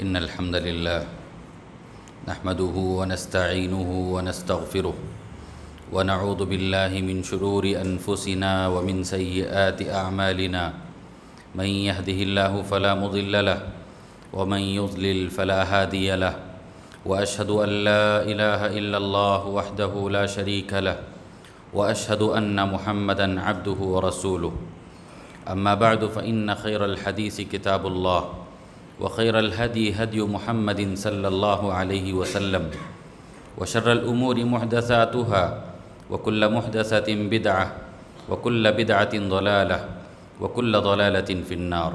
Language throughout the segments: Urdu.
إن الحمد لله نحمده ونستعينه ونستغفره ونعوذ بالله من شرور أنفسنا ومن سيئات أعمالنا من يهده الله فلا مضل له ومن يضلل فلا هادي له وأشهد أن لا إله إلا الله وحده لا شريك له وأشهد أن محمدًا عبده ورسوله أما بعد فإن خير الحديث كتاب الله وخير الهدي هدي محمد صلى الله عليه وسلم وشر الأمور محدثاتها وكل محدثة بدعة وكل بدعة ضلالة وكل ضلالة في النار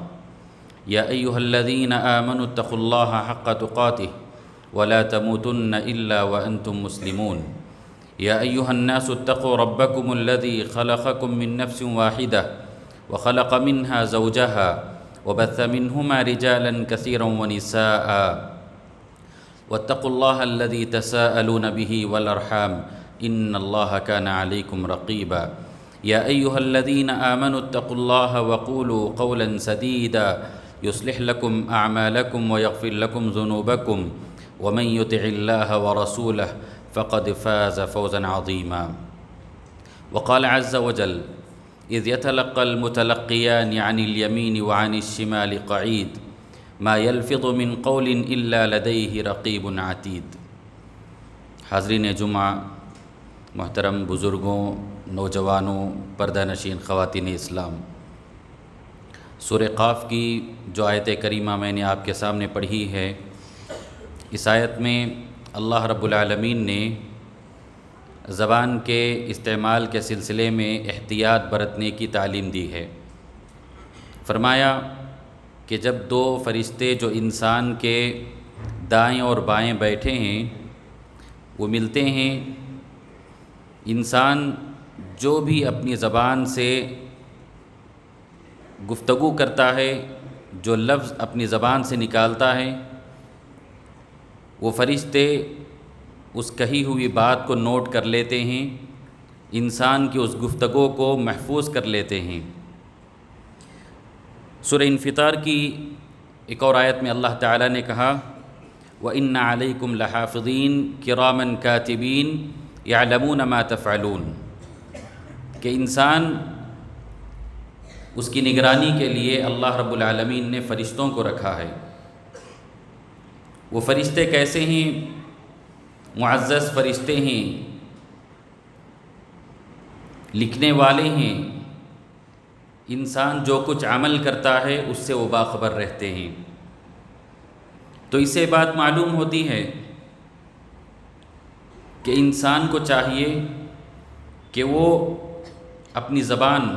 يا أيها الذين آمنوا اتقوا الله حق تقاته ولا تموتن إلا وأنتم مسلمون يا أيها الناس اتقوا ربكم الذي خلقكم من نفس واحدة وخلق منها زوجها وبث منهما رجالا كثيرا ونساء واتقوا الله الذي تساءلون به والأرحام إن الله كان عليكم رقيبا يا أيها الذين آمنوا اتقوا الله وقولوا قولا سديدا يصلح لكم أعمالكم ويغفر لكم ذنوبكم ومن يطع الله ورسوله فقد فاز فوزا عظيما وقال عز وجل إذ يتلقى المتلقيان عن اليمين وعن الشمال قعيد ما يلفظ من قول إلا لديه رقيب عتيد۔ حاضرین جمعہ، محترم بزرگوں، نوجوانوں، پردہ نشین خواتین اسلام، سورہ قاف کی جو آیت کریمہ میں نے آپ کے سامنے پڑھی ہے، اس آیت میں اللہ رب العالمین نے زبان کے استعمال کے سلسلے میں احتیاط برتنے کی تعلیم دی ہے۔ فرمایا کہ جب دو فرشتے جو انسان کے دائیں اور بائیں بیٹھے ہیں وہ ملتے ہیں، انسان جو بھی اپنی زبان سے گفتگو کرتا ہے، جو لفظ اپنی زبان سے نکالتا ہے، وہ فرشتے اس کہی ہوئی بات کو نوٹ کر لیتے ہیں، انسان کی اس گفتگو کو محفوظ کر لیتے ہیں۔ سورہ انفطار کی ایک اور آیت میں اللہ تعالیٰ نے کہا وَإِنَّ عَلَيْكُمْ لَحَافِظِينَ كِرَامًا كَاتِبِينَ يَعْلَمُونَ مَا تَفْعَلُونَ، کہ انسان اس کی نگرانی کے لیے اللہ رب العالمین نے فرشتوں کو رکھا ہے۔ وہ فرشتے کیسے ہیں؟ معزز فرشتے ہیں، لکھنے والے ہیں، انسان جو کچھ عمل کرتا ہے اس سے وہ باخبر رہتے ہیں۔ تو اس سے بات معلوم ہوتی ہے کہ انسان کو چاہیے کہ وہ اپنی زبان،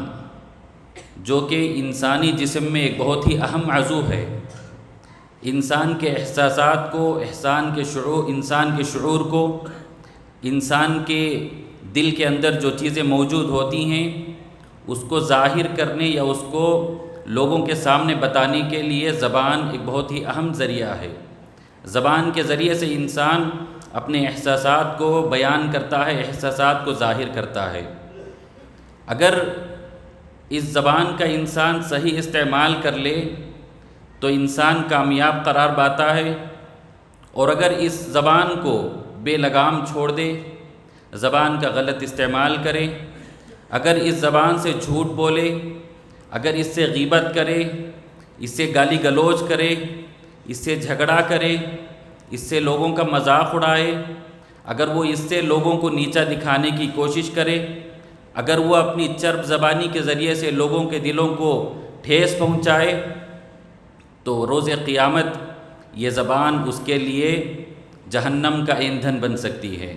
جو کہ انسانی جسم میں ایک بہت ہی اہم عضو ہے، انسان کے احساسات کو، انسان کے شعور کو، انسان کے دل کے اندر جو چیزیں موجود ہوتی ہیں اس کو ظاہر کرنے یا اس کو لوگوں کے سامنے بتانے کے لیے زبان ایک بہت ہی اہم ذریعہ ہے۔ زبان کے ذریعے سے انسان اپنے احساسات کو بیان کرتا ہے، احساسات کو ظاہر کرتا ہے۔ اگر اس زبان کا انسان صحیح استعمال کر لے تو انسان کامیاب قرار پاتا ہے، اور اگر اس زبان کو بے لگام چھوڑ دے، زبان کا غلط استعمال کرے، اگر اس زبان سے جھوٹ بولے، اگر اس سے غیبت کرے، اس سے گالی گلوچ کرے، اس سے جھگڑا کرے، اس سے لوگوں کا مذاق اڑائے، اگر وہ اس سے لوگوں کو نیچا دکھانے کی کوشش کرے، اگر وہ اپنی چرب زبانی کے ذریعے سے لوگوں کے دلوں کو ٹھیس پہنچائے، تو روز قیامت یہ زبان اس کے لیے جہنم کا ایندھن بن سکتی ہے۔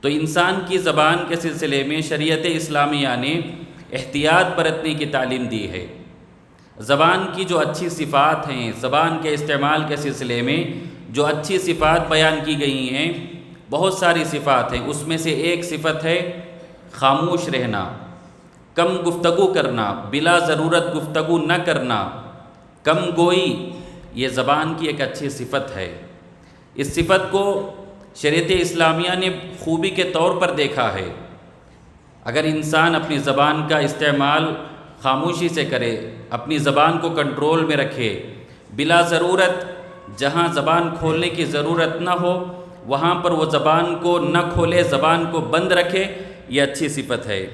تو انسان کی زبان کے سلسلے میں شریعت اسلامیہ نے احتیاط برتنے کی تعلیم دی ہے۔ زبان کی جو اچھی صفات ہیں، زبان کے استعمال کے سلسلے میں جو اچھی صفات بیان کی گئی ہیں، بہت ساری صفات ہیں۔ اس میں سے ایک صفت ہے خاموش رہنا، کم گفتگو کرنا، بلا ضرورت گفتگو نہ کرنا، کم گوئی، یہ زبان کی ایک اچھی صفت ہے۔ اس صفت کو شریعت اسلامیہ نے خوبی کے طور پر دیکھا ہے۔ اگر انسان اپنی زبان کا استعمال خاموشی سے کرے، اپنی زبان کو کنٹرول میں رکھے، بلا ضرورت جہاں زبان کھولنے کی ضرورت نہ ہو وہاں پر وہ زبان کو نہ کھولے، زبان کو بند رکھے، یہ اچھی صفت ہے،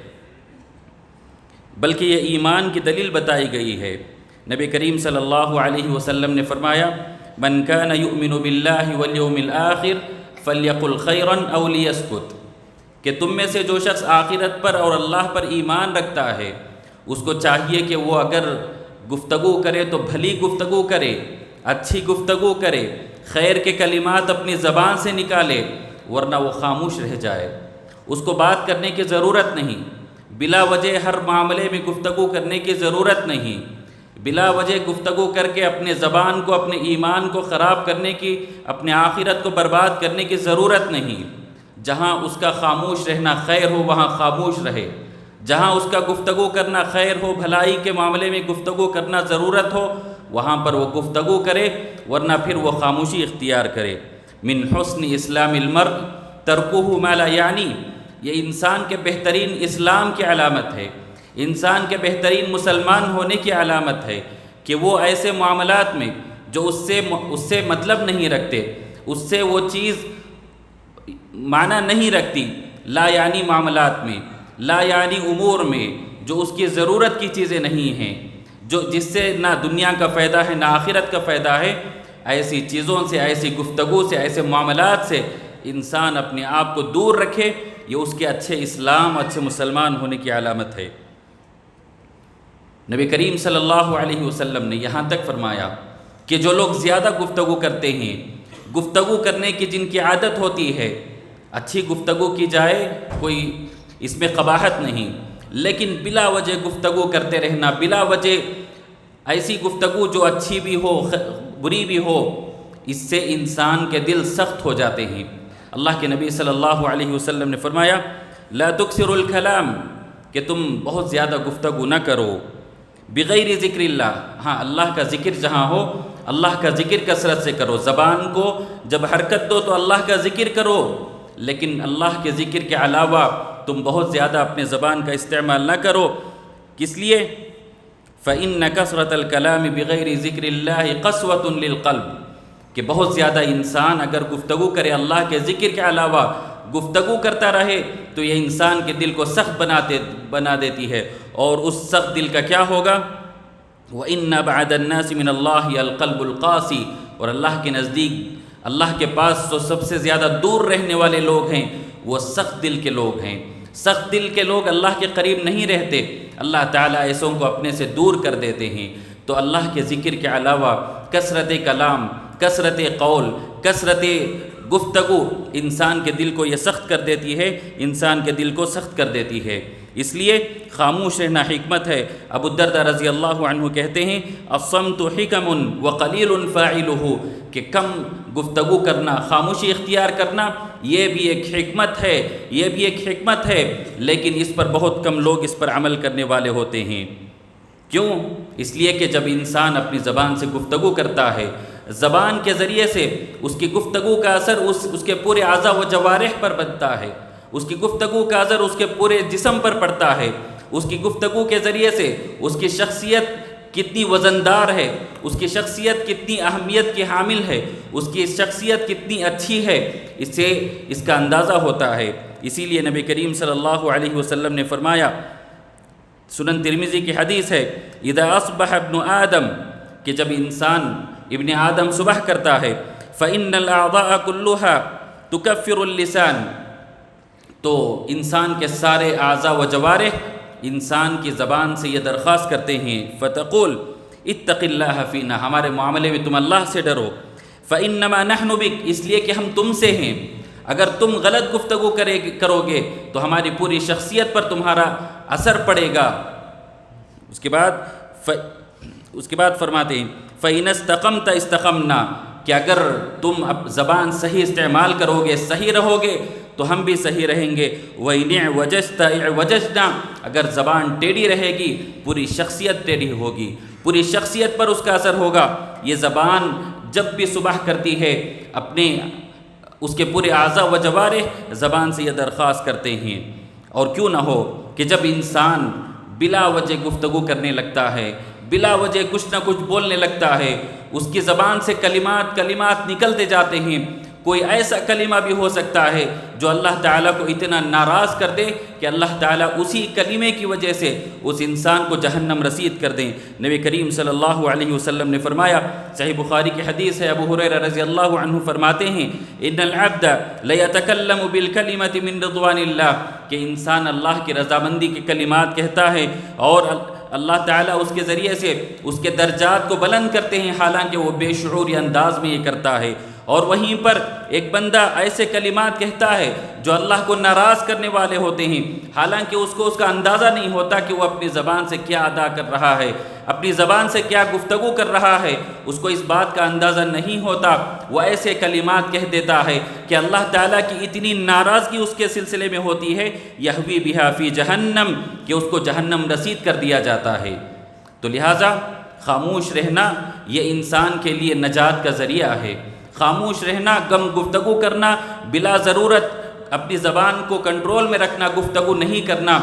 بلکہ یہ ایمان کی دلیل بتائی گئی ہے۔ نبی کریم صلی اللہ علیہ وسلم نے فرمایا من کان یؤمن باللہ والیوم الآخر فلیقل خیرا او لیسکت، کہ تم میں سے جو شخص آخرت پر اور اللہ پر ایمان رکھتا ہے اس کو چاہیے کہ وہ اگر گفتگو کرے تو بھلی گفتگو کرے، اچھی گفتگو کرے، خیر کے کلمات اپنی زبان سے نکالے، ورنہ وہ خاموش رہ جائے۔ اس کو بات کرنے کی ضرورت نہیں، بلا وجہ ہر معاملے میں گفتگو کرنے کی ضرورت نہیں، بلا وجہ گفتگو کر کے اپنے زبان کو، اپنے ایمان کو خراب کرنے کی، اپنے آخرت کو برباد کرنے کی ضرورت نہیں۔ جہاں اس کا خاموش رہنا خیر ہو وہاں خاموش رہے، جہاں اس کا گفتگو کرنا خیر ہو، بھلائی کے معاملے میں گفتگو کرنا ضرورت ہو، وہاں پر وہ گفتگو کرے، ورنہ پھر وہ خاموشی اختیار کرے۔ من حسن اسلام المرء ترکہ ما لا یعنی، یہ انسان کے بہترین اسلام کی علامت ہے، انسان کے بہترین مسلمان ہونے کی علامت ہے کہ وہ ایسے معاملات میں جو اس سے مطلب نہیں رکھتے، اس سے وہ چیز معنی نہیں رکھتی، لا یعنی معاملات میں، لا یعنی امور میں، جو اس کی ضرورت کی چیزیں نہیں ہیں، جس سے نہ دنیا کا فائدہ ہے نہ آخرت کا فائدہ ہے، ایسی چیزوں سے، ایسی گفتگو سے، ایسے معاملات سے انسان اپنے آپ کو دور رکھے، یہ اس کے اچھے اسلام، اچھے مسلمان ہونے کی علامت ہے۔ نبی کریم صلی اللہ علیہ وسلم نے یہاں تک فرمایا کہ جو لوگ زیادہ گفتگو کرتے ہیں، گفتگو کرنے کی جن کی عادت ہوتی ہے، اچھی گفتگو کی جائے کوئی اس میں قباحت نہیں، لیکن بلا وجہ گفتگو کرتے رہنا، بلا وجہ ایسی گفتگو جو اچھی بھی ہو بری بھی ہو، اس سے انسان کے دل سخت ہو جاتے ہیں۔ اللہ کے نبی صلی اللہ علیہ وسلم نے فرمایا لا تکثروا الکلام، کہ تم بہت زیادہ گفتگو نہ کرو، بغیر ذکر اللہ، ہاں اللہ کا ذکر جہاں ہو اللہ کا ذکر کثرت سے کرو، زبان کو جب حرکت دو تو اللہ کا ذکر کرو، لیکن اللہ کے ذکر کے علاوہ تم بہت زیادہ اپنے زبان کا استعمال نہ کرو۔ کس لیے؟ فإن کثرۃ الکلام بغیر ذکر اللہ قسوۃ للقلب، کہ بہت زیادہ انسان اگر گفتگو کرے اللہ کے ذکر کے علاوہ گفتگو کرتا رہے تو یہ انسان کے دل کو سخت بنا دیتی ہے، اور اس سخت دل کا کیا ہوگا؟ وَإِنَّ بَعْدَ النَّاسِ مِنَ اللَّهِ الْقَلْبُ الْقَاسِي، اور اللہ کے نزدیک، اللہ کے پاس تو سب سے زیادہ دور رہنے والے لوگ ہیں وہ سخت دل کے لوگ ہیں۔ سخت دل کے لوگ اللہ کے قریب نہیں رہتے، اللہ تعالیٰ ایسوں کو اپنے سے دور کر دیتے ہیں۔ تو اللہ کے ذکر کے علاوہ کثرت کلام، کثرت قول، کثرت گفتگو انسان کے دل کو یہ سخت کر دیتی ہے، انسان کے دل کو سخت کر دیتی ہے۔ اس لیے خاموش رہنا حکمت ہے۔ ابو الدرداء رضی اللہ عنہ کہتے ہیں الصمت حکم وقلیل فاعلہ، کہ کم گفتگو کرنا، خاموشی اختیار کرنا، یہ بھی ایک حکمت ہے، یہ بھی ایک حکمت ہے، لیکن اس پر بہت کم لوگ اس پر عمل کرنے والے ہوتے ہیں۔ کیوں؟ اس لیے کہ جب انسان اپنی زبان سے گفتگو کرتا ہے، زبان کے ذریعے سے اس کی گفتگو کا اثر اس کے پورے اعضاء و جوارح پر بنتا ہے، اس کی گفتگو کا اثر اس کے پورے جسم پر پڑتا ہے، اس کی گفتگو کے ذریعے سے اس کی شخصیت کتنی وزندار ہے، اس کی شخصیت کتنی اہمیت کی حامل ہے، اس کی شخصیت کتنی اچھی ہے، اس سے اس کا اندازہ ہوتا ہے۔ اسی لیے نبی کریم صلی اللہ علیہ وسلم نے فرمایا، سنن ترمذی کی حدیث ہے، اذا اصبح ابن آدم، کہ جب ابن آدم صبح کرتا ہے، فإن الأعضاء كلها تكفر اللسان، تو انسان کے سارے اعضاء و جوارح انسان کی زبان سے یہ درخواست کرتے ہیں، فتقول اتق اللہ فینا، ہمارے معاملے میں تم اللہ سے ڈرو، فإنما نحن بک، اس لیے کہ ہم تم سے ہیں، اگر تم غلط گفتگو کرو گے تو ہماری پوری شخصیت پر تمہارا اثر پڑے گا۔ اس کے بعد فرماتے ہیں فَإِنَ اسْتَقَمْتَ اسْتَقَمْنَا، کہ اگر تم زبان صحیح استعمال کرو گے، صحیح رہو گے تو ہم بھی صحیح رہیں گے۔ وَإِنِ اعْوَجَجْتَ اعْوَجَجْنَا، اگر زبان ٹیڑھی رہے گی پوری شخصیت ٹیڑھی ہوگی، پوری شخصیت پر اس کا اثر ہوگا۔ یہ زبان جب بھی صبح کرتی ہے اس کے پورے اعضاء و جوارح زبان سے یہ درخواست کرتے ہیں۔ اور کیوں نہ ہو کہ جب انسان بلا وجہ گفتگو کرنے لگتا ہے، بلا وجہ کچھ نہ کچھ بولنے لگتا ہے، اس کی زبان سے کلمات نکلتے جاتے ہیں، کوئی ایسا کلمہ بھی ہو سکتا ہے جو اللہ تعالیٰ کو اتنا ناراض کر دے کہ اللہ تعالیٰ اسی کلمے کی وجہ سے اس انسان کو جہنم رسید کر دیں۔ نبی کریم صلی اللہ علیہ وسلم نے فرمایا، صحیح بخاری کی حدیث ہے، ابو ہریرہ رضی اللہ عنہ فرماتے ہیں، ان العبد لیتکلم بالکلمۃ من رضوان اللہ، کہ انسان اللہ کی رضامندی کے کلمات کہتا ہے اور اللہ تعالیٰ اس کے ذریعے سے اس کے درجات کو بلند کرتے ہیں، حالانکہ وہ بے شعوری انداز میں یہ کرتا ہے۔ اور وہیں پر ایک بندہ ایسے کلمات کہتا ہے جو اللہ کو ناراض کرنے والے ہوتے ہیں، حالانکہ اس کو اس کا اندازہ نہیں ہوتا کہ وہ اپنی زبان سے کیا ادا کر رہا ہے، اپنی زبان سے کیا گفتگو کر رہا ہے، اس کو اس بات کا اندازہ نہیں ہوتا، وہ ایسے کلمات کہہ دیتا ہے کہ اللہ تعالیٰ کی اتنی ناراضگی اس کے سلسلے میں ہوتی ہے، یہوی بہا فی جہنم، کہ اس کو جہنم رسید کر دیا جاتا ہے۔ تو لہٰذا خاموش رہنا یہ انسان کے لیے نجات کا ذریعہ ہے۔ خاموش رہنا، کم گفتگو کرنا، بلا ضرورت اپنی زبان کو کنٹرول میں رکھنا، گفتگو نہیں کرنا،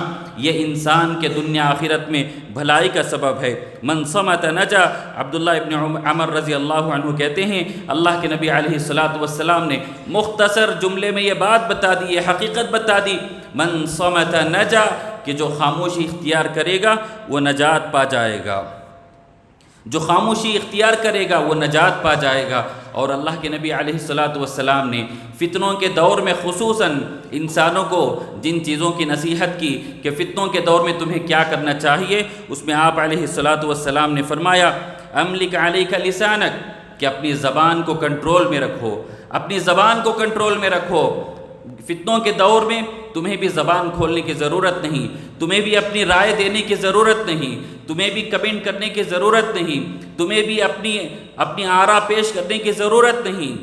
یہ انسان کے دنیا آخرت میں بھلائی کا سبب ہے۔ من صمت نجا، عبداللہ ابن عمر رضی اللہ عنہ کہتے ہیں، اللہ کے نبی علیہ السلام نے مختصر جملے میں یہ بات بتا دی، یہ حقیقت بتا دی، من صمت نجا، کہ جو خاموشی اختیار کرے گا وہ نجات پا جائے گا، جو خاموشی اختیار کرے گا وہ نجات پا جائے گا۔ اور اللہ کے نبی علیہ السلام نے فتنوں کے دور میں خصوصاً انسانوں کو جن چیزوں کی نصیحت کی کہ فتنوں کے دور میں تمہیں کیا کرنا چاہیے، اس میں آپ علیہ السلام نے فرمایا، املک علیک لسانک، کہ اپنی زبان کو کنٹرول میں رکھو، اپنی زبان کو کنٹرول میں رکھو۔ فتنوں کے دور میں تمہیں بھی زبان کھولنے کی ضرورت نہیں، تمہیں بھی اپنی رائے دینے کی ضرورت نہیں، تمہیں بھی کمنٹ کرنے کی ضرورت نہیں، تمہیں بھی اپنی آراء پیش کرنے کی ضرورت نہیں،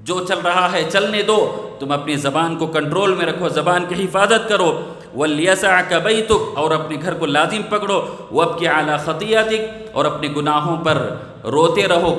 جو چل رہا ہے چلنے دو، تم اپنی زبان کو کنٹرول میں رکھو، زبان کی حفاظت کرو۔ وَلْيَسَعْكَ بَيْتُكَ، اور اپنے گھر کو لازم پکڑو، وَابْكِ عَلَى خَطِيئَتِكَ، اور اپنے گناہوں پر روتے رہو،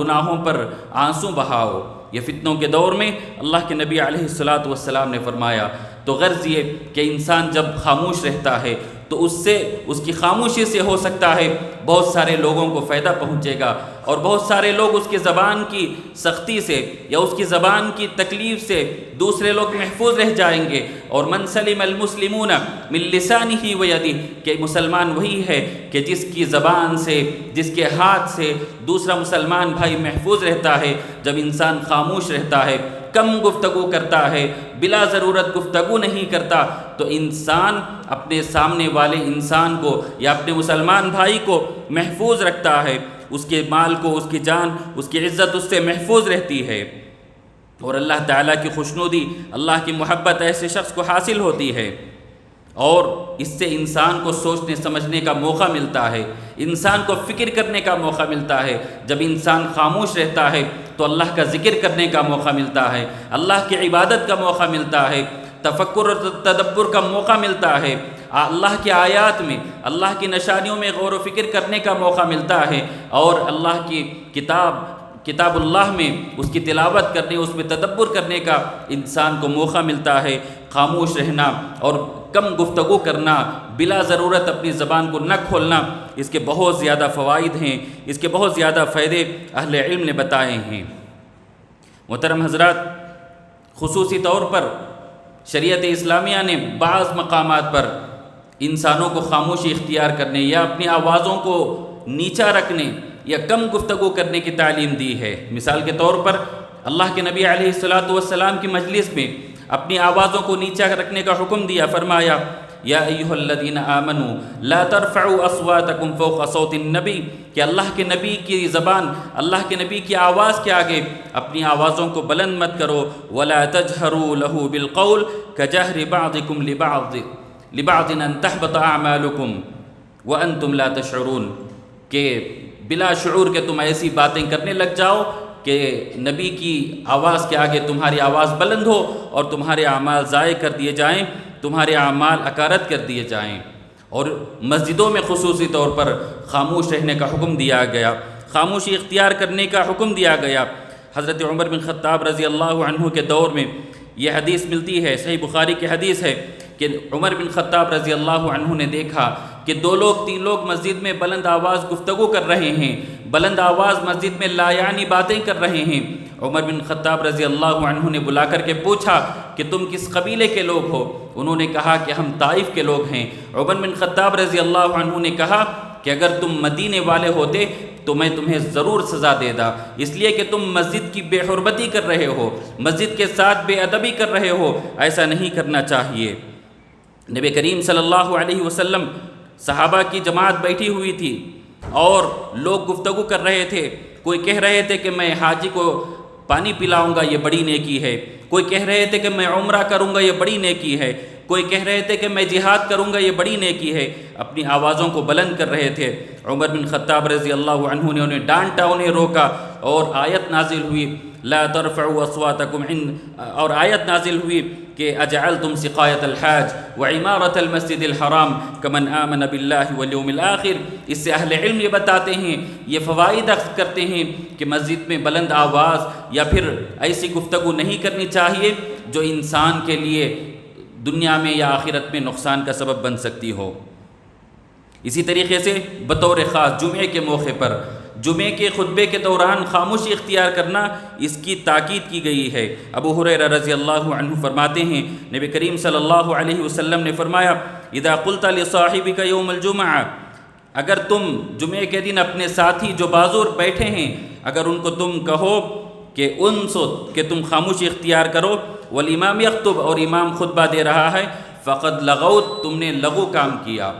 گناہوں پر آنسو بہاؤ۔ یہ فتنوں کے دور میں اللہ کے نبی علیہ السلام نے فرمایا۔ تو غرض یہ کہ انسان جب خاموش رہتا ہے تو اس کی خاموشی سے ہو سکتا ہے بہت سارے لوگوں کو فائدہ پہنچے گا، اور بہت سارے لوگ اس کی زبان کی سختی سے یا اس کی زبان کی تکلیف سے دوسرے لوگ محفوظ رہ جائیں گے۔ اور من سلم المسلمون من لسانہ ویدہ، کہ مسلمان وہی ہے کہ جس کی زبان سے، جس کے ہاتھ سے دوسرا مسلمان بھائی محفوظ رہتا ہے۔ جب انسان خاموش رہتا ہے، کم گفتگو کرتا ہے، بلا ضرورت گفتگو نہیں کرتا، تو انسان اپنے سامنے والے انسان کو یا اپنے مسلمان بھائی کو محفوظ رکھتا ہے، اس کے مال کو، اس کی جان، اس کی عزت اس سے محفوظ رہتی ہے، اور اللہ تعالیٰ کی خوشنودی، اللہ کی محبت ایسے شخص کو حاصل ہوتی ہے، اور اس سے انسان کو سوچنے سمجھنے کا موقع ملتا ہے، انسان کو فکر کرنے کا موقع ملتا ہے۔ جب انسان خاموش رہتا ہے تو اللہ کا ذکر کرنے کا موقع ملتا ہے، اللہ کی عبادت کا موقع ملتا ہے، تفکر اور تدبر کا موقع ملتا ہے، اللہ کی آیات میں، اللہ کی نشانیوں میں غور و فکر کرنے کا موقع ملتا ہے، اور اللہ کی کتاب اللہ میں اس کی تلاوت کرنے، اس میں تدبر کرنے کا انسان کو موقع ملتا ہے۔ خاموش رہنا اور کم گفتگو کرنا، بلا ضرورت اپنی زبان کو نہ کھولنا، اس کے بہت زیادہ فوائد ہیں، اس کے بہت زیادہ فائدے اہل علم نے بتائے ہیں۔ محترم حضرات، خصوصی طور پر شریعت اسلامیہ نے بعض مقامات پر انسانوں کو خاموشی اختیار کرنے یا اپنی آوازوں کو نیچا رکھنے یا کم گفتگو کرنے کی تعلیم دی ہے۔ مثال کے طور پر اللہ کے نبی علیہ السلام کی مجلس میں اپنی آوازوں کو نیچا رکھنے کا حکم دیا، فرمایا، یا ایھا الذین آمنوا لا ترفعوا اصواتکم فوق صوت النبی، کہ اللہ کے نبی کی زبان، اللہ کے نبی کی آواز کے آگے اپنی آوازوں کو بلند مت کرو، ولا تجہروا له بالقول کجہر بعضکم لبعض ان تحبط اعمالکم وانتم لا تشعرون، کہ بلا شعور کہ تم ایسی باتیں کرنے لگ جاؤ کہ نبی کی آواز کے آگے تمہاری آواز بلند ہو اور تمہارے اعمال ضائع کر دیے جائیں، تمہارے اعمال اکارت کر دیے جائیں۔ اور مسجدوں میں خصوصی طور پر خاموش رہنے کا حکم دیا گیا، خاموشی اختیار کرنے کا حکم دیا گیا۔ حضرت عمر بن خطاب رضی اللہ عنہ کے دور میں یہ حدیث ملتی ہے، صحیح بخاری کی حدیث ہے کہ عمر بن خطاب رضی اللہ عنہ نے دیکھا کہ 2 لوگ 3 لوگ مسجد میں بلند آواز گفتگو کر رہے ہیں، بلند آواز مسجد میں لا یعنی باتیں کر رہے ہیں۔ عمر بن خطاب رضی اللہ عنہ نے بلا کر کے پوچھا کہ تم کس قبیلے کے لوگ ہو؟ انہوں نے کہا کہ ہم طائف کے لوگ ہیں۔ عمر بن خطاب رضی اللہ عنہ نے کہا کہ اگر تم مدینے والے ہوتے تو میں تمہیں ضرور سزا دیتا، اس لیے کہ تم مسجد کی بے حرمتی کر رہے ہو، مسجد کے ساتھ بے ادبی کر رہے ہو، ایسا نہیں کرنا چاہیے۔ نبی کریم صلی اللہ علیہ وسلم صحابہ کی جماعت بیٹھی ہوئی تھی اور لوگ گفتگو کر رہے تھے، کوئی کہہ رہے تھے کہ میں حاجی کو پانی پلاؤں گا، یہ بڑی نیکی ہے، کوئی کہہ رہے تھے کہ میں عمرہ کروں گا، یہ بڑی نیکی ہے، کوئی کہہ رہے تھے کہ میں جہاد کروں گا، یہ بڑی نیکی ہے، اپنی آوازوں کو بلند کر رہے تھے۔ عمر بن خطاب رضی اللہ عنہ نے انہیں ڈانٹا، انہیں روکا، اور آیت نازل ہوئی لا ترفعوا اصواتکم اور آیت نازل ہوئی کہ اجعلتم سقایۃ الحاج وعمارۃ المسجد الحرام کمن آمن باللہ والیوم الآخر۔ اس سے اہل علم یہ بتاتے ہیں، یہ فوائد اخذ کرتے ہیں کہ مسجد میں بلند آواز یا پھر ایسی گفتگو نہیں کرنی چاہیے جو انسان کے لیے دنیا میں یا آخرت میں نقصان کا سبب بن سکتی ہو۔ اسی طریقے سے بطور خاص جمعے کے موقع پر جمعے کے خطبے کے دوران خاموشی اختیار کرنا، اس کی تاکید کی گئی ہے۔ ابو ہریرہ رضی اللہ عنہ فرماتے ہیں نبی کریم صلی اللہ علیہ وسلم نے فرمایا اذا قلت لصاحبک یوم الجمعہ، اگر تم جمعے کے دن اپنے ساتھی جو بازور بیٹھے ہیں اگر ان کو تم کہو کہ انصت، کہ تم خاموشی اختیار کرو، والامام یخطب، اور امام خطبہ دے رہا ہے، فقد لغوت، تم نے لغو کام کیا۔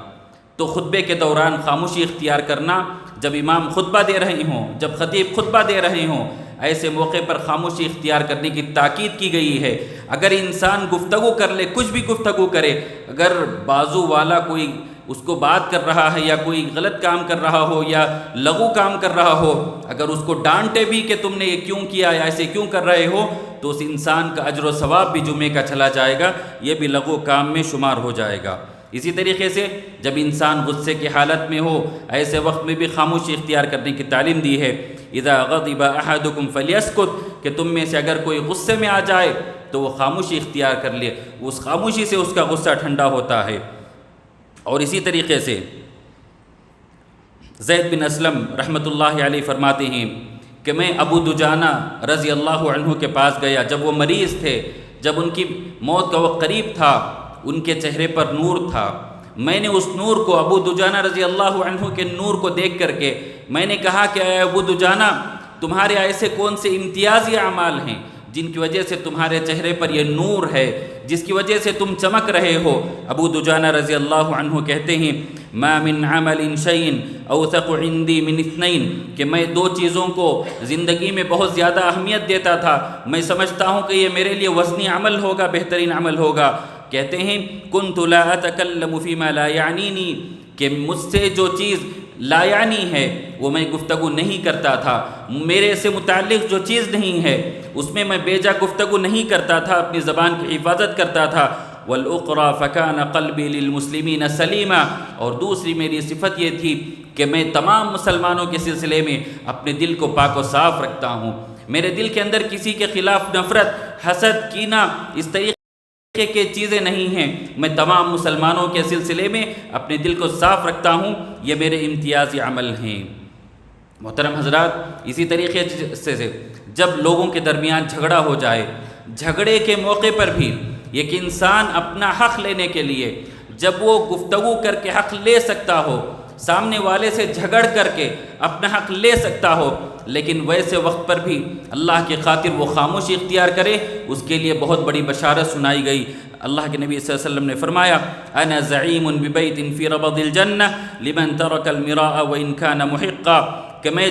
تو خطبے کے دوران خاموشی اختیار کرنا، جب امام خطبہ دے رہے ہوں، جب خطیب خطبہ دے رہے ہوں، ایسے موقع پر خاموشی اختیار کرنے کی تاکید کی گئی ہے۔ اگر انسان گفتگو کر لے، کچھ بھی گفتگو کرے، اگر بازو والا کوئی اس کو بات کر رہا ہے یا کوئی غلط کام کر رہا ہو یا لغو کام کر رہا ہو، اگر اس کو ڈانٹے بھی کہ تم نے یہ کیوں کیا یا ایسے کیوں کر رہے ہو، تو اس انسان کا اجر و ثواب بھی جمعے کا چلا جائے گا، یہ بھی لغو کام میں شمار ہو جائے گا۔ اسی طریقے سے جب انسان غصے کی حالت میں ہو، ایسے وقت میں بھی خاموشی اختیار کرنے کی تعلیم دی ہے۔ اذا غضب احدکم فلیسکت، کہ تم میں سے اگر کوئی غصے میں آ جائے تو وہ خاموشی اختیار کر لے، اس خاموشی سے اس کا غصہ ٹھنڈا ہوتا ہے۔ اور اسی طریقے سے زید بن اسلم رحمۃ اللہ علیہ فرماتے ہیں کہ میں ابو دجانہ رضی اللہ عنہ کے پاس گیا جب وہ مریض تھے، جب ان کی موت کا وقت قریب تھا، ان کے چہرے پر نور تھا۔ میں نے اس نور کو، ابو دجانہ رضی اللہ عنہ کے نور کو دیکھ کر کے میں نے کہا کہ اے ابو دجانہ، تمہارے ایسے کون سے امتیازی اعمال ہیں جن کی وجہ سے تمہارے چہرے پر یہ نور ہے، جس کی وجہ سے تم چمک رہے ہو؟ ابو دجانہ رضی اللہ عنہ کہتے ہیں ما من عمل شیء اوثق عندی من اثنین، کہ میں 2 چیزوں کو زندگی میں بہت زیادہ اہمیت دیتا تھا، میں سمجھتا ہوں کہ یہ میرے لیے وزنی عمل ہوگا، بہترین عمل ہوگا۔ کہتے ہیں کنت لا اتکلم فیما لا یعنینی، کہ مجھ سے جو چیز لا یعنی ہے وہ میں گفتگو نہیں کرتا تھا، میرے سے متعلق جو چیز نہیں ہے اس میں بیجا گفتگو نہیں کرتا تھا، اپنی زبان کی حفاظت کرتا تھا۔ والأخرى فكان قلبي للمسلمين سلیما، اور دوسری میری صفت یہ تھی کہ میں تمام مسلمانوں کے سلسلے میں اپنے دل کو پاک و صاف رکھتا ہوں، میرے دل کے اندر کسی کے خلاف نفرت، حسد، کینہ، اس طریقے کہ چیزیں نہیں ہیں، میں تمام مسلمانوں کے سلسلے میں اپنے دل کو صاف رکھتا ہوں، یہ میرے امتیازی عمل ہیں۔ محترم حضرات، اسی طریقے سے جب لوگوں کے درمیان جھگڑا ہو جائے، جھگڑے کے موقع پر بھی ایک انسان اپنا حق لینے کے لیے جب وہ گفتگو کر کے حق لے سکتا ہو، سامنے والے سے جھگڑ کر کے اپنا حق لے سکتا ہو، لیکن ویسے وقت پر بھی اللہ کی خاطر وہ خاموشی اختیار کرے، اس کے لیے بہت بڑی بشارت سنائی گئی۔ اللہ کے نبی صلی اللہ علیہ وسلم نے فرمایا انا زعیم ببیت فی ربض الجنہ لمن ترک المراء وان کان محقا، کہ میں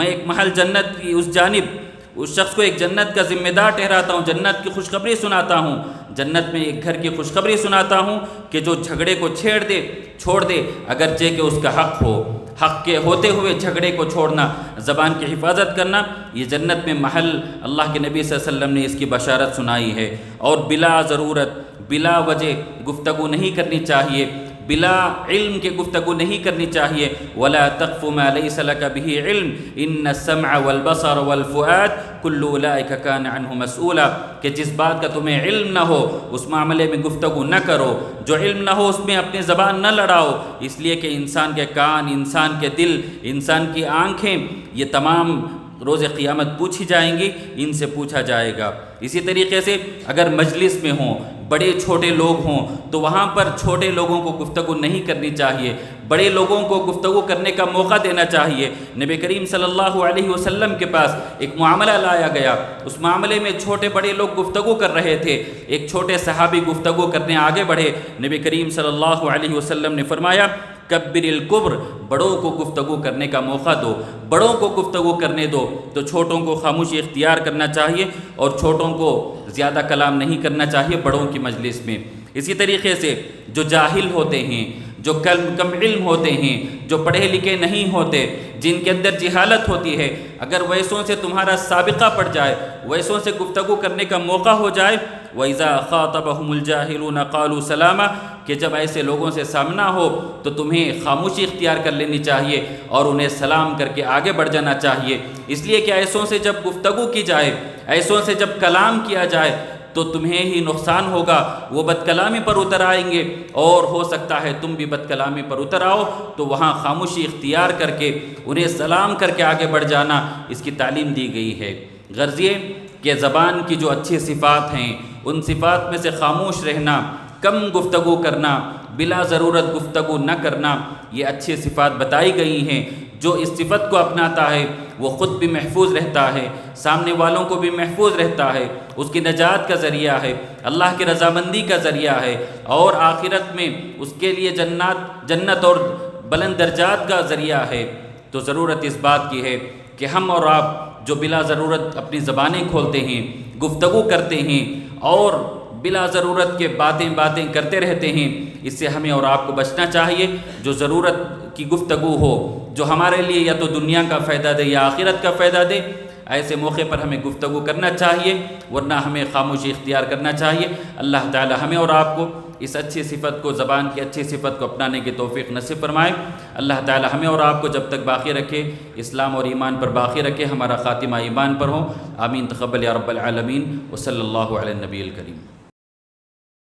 ایک محل جنت کی اس جانب اس شخص کو ایک جنت کا ذمہ دار ٹھہراتا ہوں، جنت کی خوشخبری سناتا ہوں، جنت میں ایک گھر کی خوشخبری سناتا ہوں کہ جو جھگڑے کو چھوڑ دے اگرچہ کہ اس کا حق ہو، حق کے ہوتے ہوئے جھگڑے کو چھوڑنا، زبان کی حفاظت کرنا، یہ جنت میں محل اللہ کے نبی صلی اللہ علیہ وسلم نے اس کی بشارت سنائی ہے۔ اور بلا ضرورت، بلا وجہ گفتگو نہیں کرنی چاہیے، بلا علم کے گفتگو نہیں کرنی چاہیے. ولا تقف ما ليس لك به علم ان السمع والبصر والفؤاد كل اولئك كان عنه مسؤولا. کہ جس بات کا تمہیں علم نہ ہو اس معاملے میں گفتگو نہ کرو، جو علم نہ ہو اس میں اپنی زبان نہ لڑاؤ، اس لیے کہ انسان کے کان، انسان کے دل، انسان کی آنکھیں، یہ تمام روز قیامت پوچھی جائیں گی، ان سے پوچھا جائے گا. اسی طریقے سے اگر مجلس میں ہوں، بڑے چھوٹے لوگ ہوں تو وہاں پر چھوٹے لوگوں کو گفتگو نہیں کرنی چاہیے، بڑے لوگوں کو گفتگو کرنے کا موقع دینا چاہیے. نبی کریم صلی اللہ علیہ وسلم کے پاس ایک معاملہ لایا گیا، اس معاملے میں چھوٹے بڑے لوگ گفتگو کر رہے تھے. ایک چھوٹے صحابی گفتگو کرنے آگے بڑھے. نبی کریم صلی اللہ علیہ وسلم نے فرمایا کبر الکبر، بڑوں کو گفتگو کرنے کا موقع دو، بڑوں کو گفتگو کرنے دو. تو چھوٹوں کو خاموشی اختیار کرنا چاہیے اور چھوٹوں کو زیادہ کلام نہیں کرنا چاہیے بڑوں کی مجلس میں. اسی طریقے سے جو جاہل ہوتے ہیں، جو کم علم ہوتے ہیں، جو پڑھے لکھے نہیں ہوتے، جن کے اندر جہالت ہوتی ہے، اگر ویسوں سے تمہارا سابقہ پڑ جائے، ویسوں سے گفتگو کرنے کا موقع ہو جائے، وَإِذَا خَاطَبَهُمُ الْجَاهِلُونَ قَالُوا سَلَامًا، کہ جب ایسے لوگوں سے سامنا ہو تو تمہیں خاموشی اختیار کر لینی چاہیے اور انہیں سلام کر کے آگے بڑھ جانا چاہیے. اس لیے کہ ایسوں سے جب گفتگو کی جائے، ایسوں سے جب کلام کیا جائے تو تمہیں ہی نقصان ہوگا، وہ بد کلامی پر اتر آئیں گے اور ہو سکتا ہے تم بھی بد کلامی پر اتر آؤ. تو وہاں خاموشی اختیار کر کے انہیں سلام کر کے آگے بڑھ جانا، اس کی تعلیم دی گئی ہے. غرض یہ کہ زبان کی جو اچھی صفات ہیں ان صفات میں سے خاموش رہنا، کم گفتگو کرنا، بلا ضرورت گفتگو نہ کرنا، یہ اچھی صفات بتائی گئی ہیں. جو اس صفت کو اپناتا ہے وہ خود بھی محفوظ رہتا ہے، سامنے والوں کو بھی محفوظ رہتا ہے، اس کی نجات کا ذریعہ ہے، اللہ کی رضامندی کا ذریعہ ہے، اور آخرت میں اس کے لیے جنت اور بلند درجات کا ذریعہ ہے. تو ضرورت اس بات کی ہے کہ ہم اور آپ جو بلا ضرورت اپنی زبانیں کھولتے ہیں، گفتگو کرتے ہیں اور بلا ضرورت کے باتیں کرتے رہتے ہیں، اس سے ہمیں اور آپ کو بچنا چاہیے. جو ضرورت کی گفتگو ہو، جو ہمارے لیے یا تو دنیا کا فائدہ دے یا آخرت کا فائدہ دے، ایسے موقع پر ہمیں گفتگو کرنا چاہیے، ورنہ ہمیں خاموشی اختیار کرنا چاہیے. اللہ تعالی ہمیں اور آپ کو اس اچھی صفت کو، زبان کی اچھی صفت کو اپنانے کی توفیق نصیب فرمائے. اللہ تعالی ہمیں اور آپ کو جب تک باقی رکھے، اسلام اور ایمان پر باقی رکھے، ہمارا خاتمہ ایمان پر ہو. آمین تقبل یا رب العالمین. وصلی اللہ علی النبی الکریم.